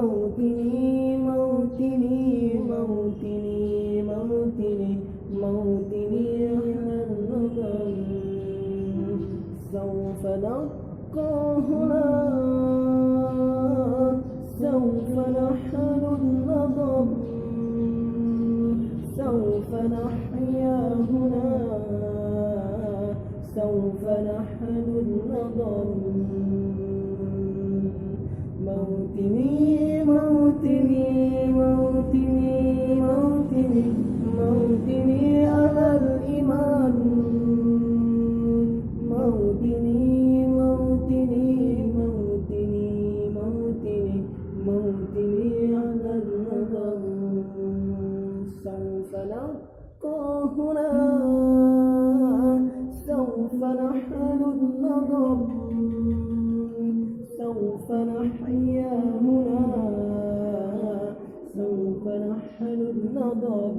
موطني موطني موطني موطني موطني على النظر سوف نبقى هنا سوف نحل النظر سوف نحيا هنا سوف نحل النظر موطني موطني موطني موطني موطني على الإيمان موطني موطني موطني موطني موطني على النظر سوف نبقى هنا سوف نحل النظر سوف نحيا هنا سوف نحل النظر